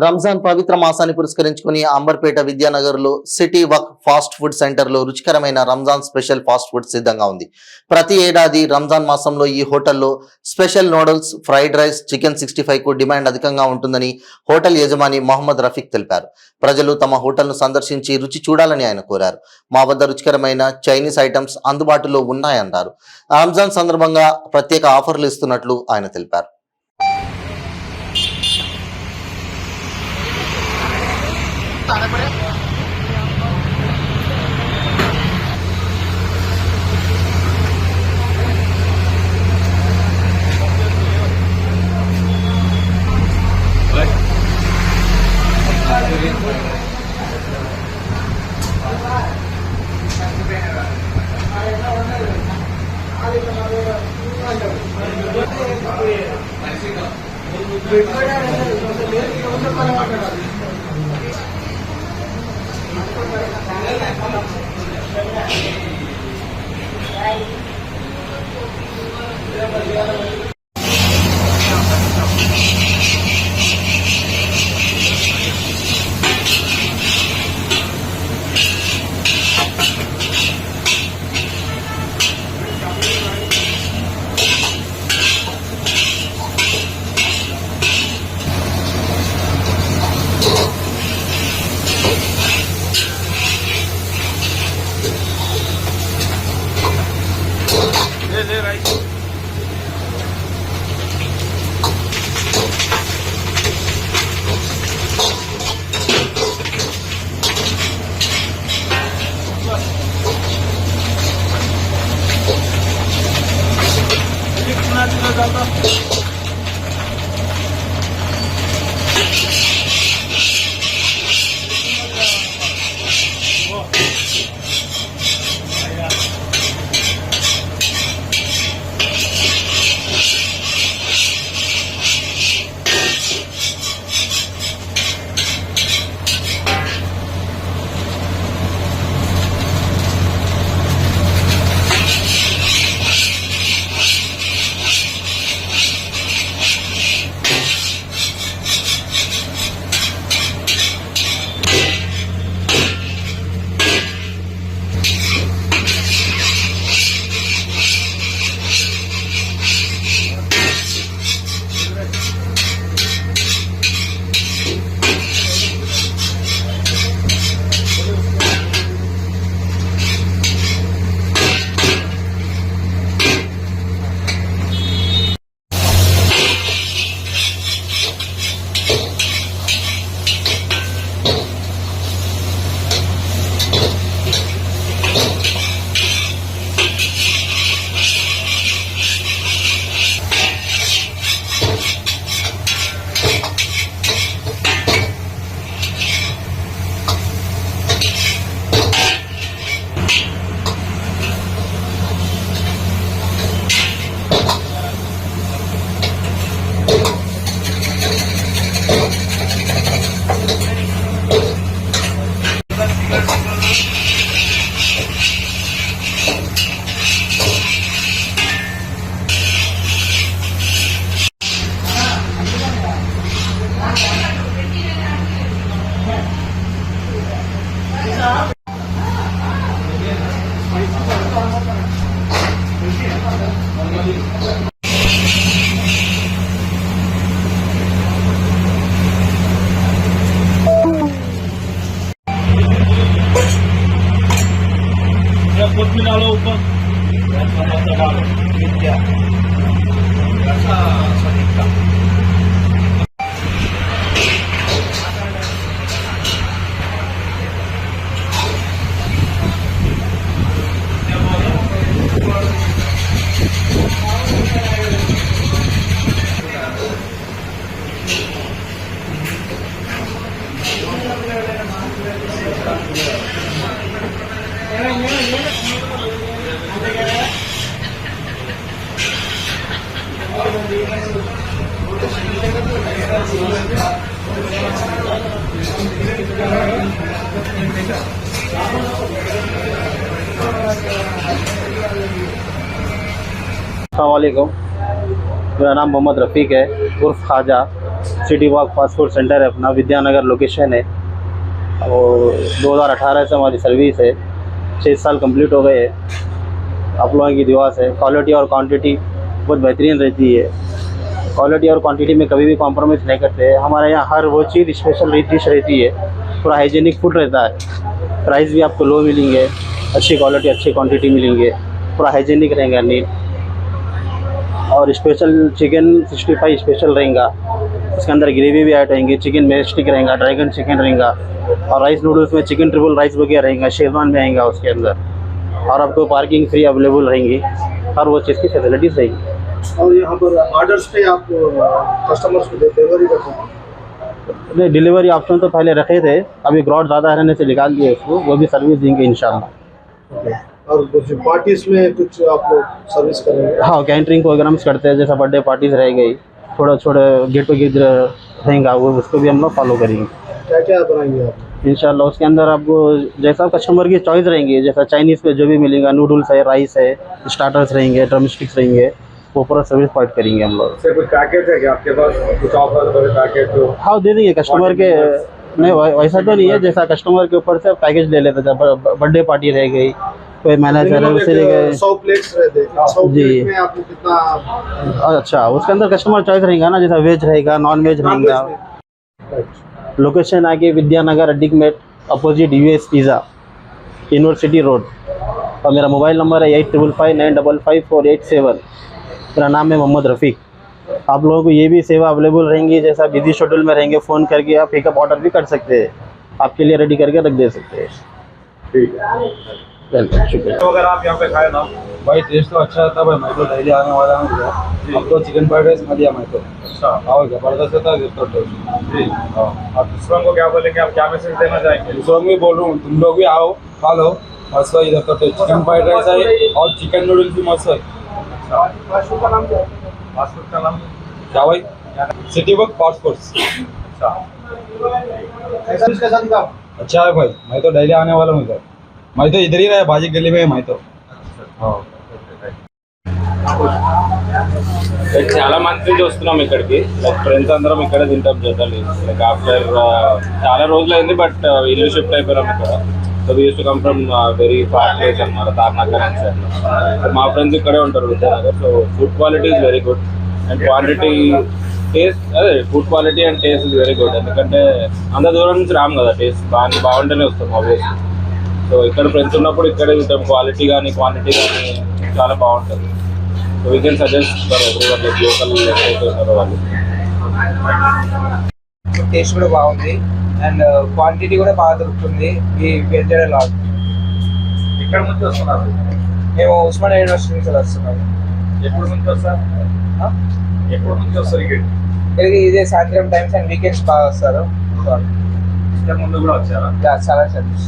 రంజాన్ పవిత్ర మాసాన్ని పురస్కరించుకుని అంబర్పేట విద్యానగర్లో సిటీ వక్ fast food సెంటర్లో రుచికరమైన రంజాన్ స్పెషల్ ఫాస్ట్ ఫుడ్ సిద్ధంగా ఉంది. ప్రతి ఏడాది రంజాన్ మాసంలో ఈ హోటల్లో special noodles, fried rice, chicken 65 కు డిమాండ్ అధికంగా ఉంటుందని హోటల్ యజమాని మొహమ్మద్ రఫీక్ తెలిపారు. ప్రజలు తమ హోటల్ను సందర్శించి రుచి చూడాలని ఆయన కోరారు. మా వద్ద రుచికరమైన చైనీస్ ఐటమ్స్ అందుబాటులో ఉన్నాయన్నారు. రంజాన్ సందర్భంగా ప్రత్యేక ఆఫర్లు ఇస్తున్నట్లు ఆయన తెలిపారు. अस्सलामुअलैकुम, मेरा नाम मोहम्मद रफ़ीक है उर्फ Khwaja. City walk fast food centre है अपना, विद्यानगर लोकेशन है। और 2018 से हमारी सर्विस है, 6 साल कंप्लीट हो गए हैं। आप लोगों की दुआ से क्वालिटी और क्वांटिटी बहुत बेहतरीन रहती है। क्वालिटी और क्वांटिटी में कभी भी कॉम्प्रोमाइज़ नहीं करते। हमारे यहाँ हर वो चीज़ स्पेशल डिश रहती है, पूरा हाइजीनिक फूड रहता है। प्राइस भी आपको लो मिलेंगे, अच्छी क्वालिटी अच्छी क्वांटिटी मिलेंगे, पूरा हाइजीनिक रहेगा नीट। और स्पेशल चिकन 65 स्पेशल रहेगा, उसके अंदर ग्रेवी भी ऐड रहेंगी, चिकन मेस्टिक रहेगा, ड्रैगन चिकन रहेगा, और राइस नूडल्स में चिकन ट्रिपल राइस वगैरह रहेगा, शेजवान में आएगा उसके अंदर। और आपको पार्किंग फ्री अवेलेबल रहेंगी, हर वो चीज़ की फैसिलिटीज़ रहेगी। और यहाँ पर ऑर्डर्स पे आप कस्टमर्स को डिलीवरी करते हैं? नहीं, डिलीवरी ऑप्शन तो पहले रखे थे, अभी ग्रॉड ज़्यादा रहने से निकाल दिए उसको, वो भी सर्विस देंगे इंशाल्लाह। और कुछ पार्टीज में कुछ आप लोग सर्विस कर रहे हैं? हाँ, कैटरिंग प्रोग्राम्स करते हैं, जैसा बर्थडे पार्टीज रह गई, थोड़ा गेट टुगेदर रहेगा, वो उसको भी हम लोग फॉलो करेंगे क्या क्या बनाएंगे आप इंशाल्लाह। उसके अंदर आपको जैसा कस्टमर की चॉइस रहेंगी, जैसा चाइनीज़ पे जो भी मिलेगा, नूडल्स है, राइस है, स्टार्टर्स रहेंगे, ड्रम स्टिक्स रहेंगे, वो पूरा सर्विस प्रोवाइड करेंगे हम लोग। सर कुछ पैकेज है क्या आपके पास, कुछ ऑफर वाले पैकेज जो? हाँ, दे देंगे कस्टमर के। नहीं, वैसा तो नहीं है, जैसा कस्टमर के ऊपर से पैकेज ले लेते थे। बर्थडे पार्टी रह गई, कोई मैनेजर है उसे 100 प्लेट्स रहते हैं, 100 प्लेट में आपको कितना? अच्छा, उसके अंदर कस्टमर चॉइस रहेगा ना, जैसा वेज रहेगा, नॉन वेज रहेगा। लोकेशन आगे Vidyanagar Adikmet opposite US pizza, university road. और मेरा मोबाइल नंबर है 8559555487। मेरा नाम है मोहम्मद रफ़ीक। आप लोगों को ये भी सेवा अवेलेबल रहेंगी, जैसा बिजी शेड्यूल में रहेंगे, फ़ोन करके आप पिकअप ऑर्डर भी कर सकते हैं, आपके लिए रेडी करके रख दे सकते हैं। ठीक है, वेलकम, शुक्रिया। तो अगर आप यहाँ पे खाए ना भाई टेस्ट तो अच्छा था भाई, मैं तो डेली आने वाला हूँ इधर। अब तो चिकन फ्राइड राइस खा लिया मैं तो। अच्छा, और जबरदस्त था तो टेस्ट। जी हाँ। आप दूसरों को क्या बोलेंगे, आप क्या मैसेज देना चाहेंगे? दूसरों को भी बोल रहा हूँ, तुम लोग भी आओ खा लो, मस्त है इधर तो टेस्ट। चिकन फ्राइड राइस है और चिकन नूडल्स भी मस्त है। फास्ट फूड का नाम क्या है? फास्ट फूड का नाम क्या भाई? City work fast food. अच्छा, कैसा दिखा? अच्छा है भाई, मैं तो डेली आने वाला हूँ इधर। मैं तो इधर ही रहा बाजी गली में, मैं तो చాలా మంది నుంచి వస్తున్నాం ఇక్కడికి, లైక్ ఫ్రెండ్స్ అందరం ఇక్కడ తింటాం జనరల్లీ. లైక్ ఆఫ్టర్ చాలా రోజులు అయింది, బట్ ఇల్లు షిఫ్ట్ అయిపోయాం ఇక్కడ. So we use to come from very far place అన్నమాట, తార్నాకర్ అండ్ సార్. మా ఫ్రెండ్స్ ఇక్కడే ఉంటారు Vidyanagar. So food quality is very good and quantity taste, అదే food quality and taste is very good. ఎందుకంటే అంత దూరం నుంచి రాము కదా, టేస్ట్ బాగుంటేనే వస్తాం ఆబ్వియస్లీ. సో ఇక్కడ ఫ్రెండ్స్ ఉన్నప్పుడు ఇక్కడే తింటాం, క్వాలిటీ కానీ క్వాంటిటీ కానీ చాలా బాగుంటుంది. So we can suggest for everyone, like local ఎవరైతే ఉన్నారో వాళ్ళు. టేస్ట్ కూడా బాగుంది అండ్ క్వాంటిటీ కూడా బాగా దొరుకుతుంది. వెజిటేరియల్ లాట్. ఇక్కడ నుంచి వస్తున్నారు? మేము ఉస్మానియా యూనివర్సిటీ నుంచి వస్తున్నాము. ఎప్పుడు నుంచి వస్తారు? ఎప్పుడు నుంచి వస్తారు ఇక్కడికి ఇదే సాయంత్రం టైమ్స్ అండ్ వీకెండ్స్ బాగా వస్తారు. ఇంతకు ముందు కూడా వచ్చారా? చాలా సర్వీస్.